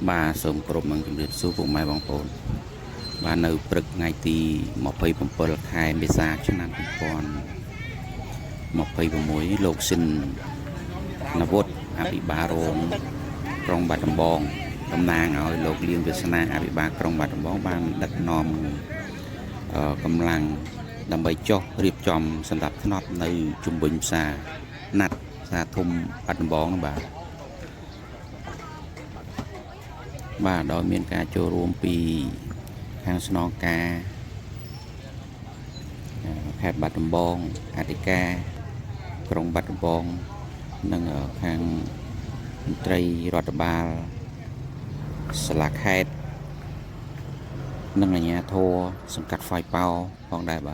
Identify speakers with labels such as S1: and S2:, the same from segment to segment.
S1: bà sớm cột bằngជំđiệp số vùng mai bóng phồn bàនៅព្រឹកថ្ងៃទី27ខែមេសាឆ្នាំ2026លោកស៊ិននវុឌ្ឍអភិបាលរងក្រុងបាត់ដំបងតំណាងឲ្យលោកលៀងវាសនាអភិបាលក្រុងបាត់ដំបងបានដឹកនាំកម្លាំងដើម្បីចុះរៀបចំសម្រាប់ធ្នាប់នៅជំវិញផ្សារណាត់ផ្សារធំបាត់ដំបងបាទដោយមានការចូលរួមពីខាងស្នងការខេត្តបាត់ដំបងអធិការក្រុងបាត់ដំបងនិងខាងមន្ត្រីរដ្ឋបាលសាលាខេត្តនិងអាជ្ញាធរសង្កាត់ហ្វាយប៉ោផងដែរប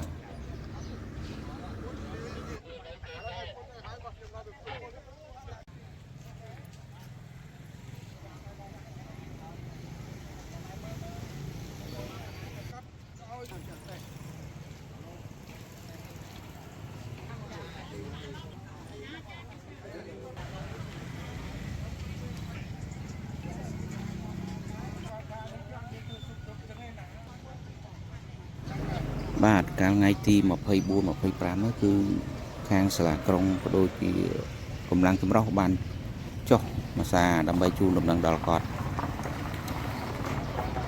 S1: ាទកាលថ្ងៃទី24 25នោះគឺខាងសាលាក្រុងក៏ដូចជាកម្លាំងចម្រុះបានចុះមកសារដើម្បីជូនដំណឹងដល់គាត់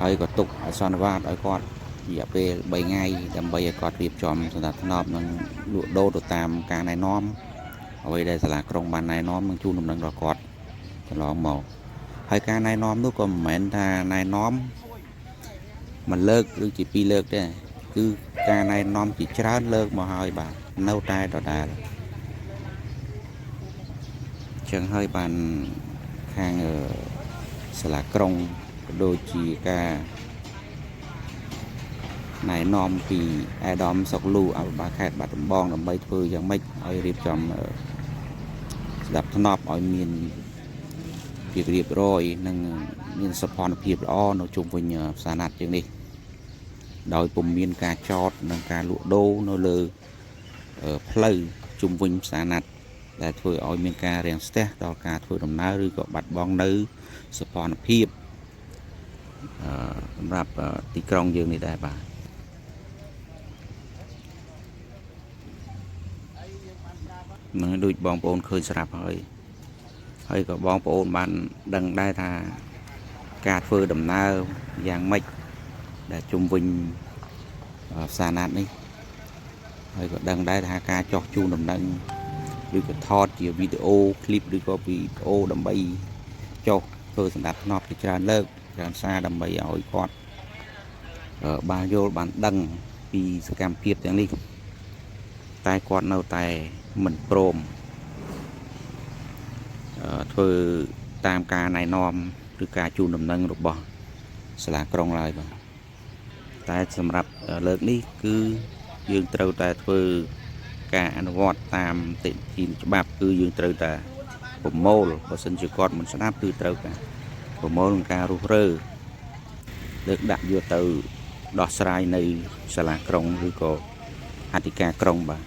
S1: ហើយក៏ទុកអសន្និបាតឲ្យគាត់រយៈពេល3ថ្ងៃដើម្បីឲ្យគាត់រៀបចំសម្រាប់ធ្នាប់និងលក់ដូរទៅតាមការណែនាំអ្វីដែលសាលាក្រុងបានណែនាំនឹងជូនដំណឹងដល់គាត់កន្លងមកហើយការណែនាំនោះក៏មិនមែនថាណែនាំមួយលើកឬជា2លើកទេគឺការណែនាំជាច្រើនលើកមកហើយបាទនៅតែដដែលចឹងហើយបានខាងសាលាក្រុងក៏ដូចជាការណែនាំពីអាដាមសុកលូអភិបាលខេត្តបាត់ដំបងដើម្បីធ្វើយ៉ាងម៉េចឲ្យរៀបចំស្ដាប់ធ្នាប់ឲ្យមានភាពរៀបរយនិងមានសោភ័ណភាពល្អនៅជុំវិញផ្សារណាត់ជាងនេះដោយពុំមានការចោទនិងការលក់ដូរនៅលើផ្លូវជុំវិញផ្សារណាត់ដែលធ្វើឲ្យមានការរាំងស្ទះដល់ការធ្វើដំណើរឬក៏បាត់បង់នៅសោភ័ណភាពសម្រាប់ទីក្រុងយើងនេះដែរបាទនឹងដូចបងប្អូនឃើញស្រាប់ហើយក៏បងប្អូនបានដឹងដែរថាការធ្វើដំណើរយ៉ាងម៉េចដែលជុំវិញផ្សារណាត់នេះហើយក៏ដឹងដែរថាការចោះជូនដំណឹងឬក៏ថតជាវីដេអូឃ្លីបឬក៏វីដេអូដើម្បីចុះធ្វើសម្ដាប់ធ្នាប់ជាច្រើនលើកច្រើនសារដើម្បីឲ្យគាត់បានយល់បានដឹងពីសកម្មភាពទាំងនេះតែគាត់នៅតែមិនព្រមធ្វើតាមការណែនាំឬការជូនដំណឹងរបស់សាលាក្រុងឡើយបាទតែសម្រាប់លើកនេះគឺយើងត្រូវតែធ្វើការអនុវត្តតាមតិធីច្បាប់គឺយើងត្រូវតែប្រមូលបើសិនជាគាត់មិនស្ដាប់គឺត្រូវការប្រមូលនឹងការរុះរើលើកដាក់យកទៅដោះស្រាយនៅសាលាក្រុងឬក៏អធិការក្រុងបាទ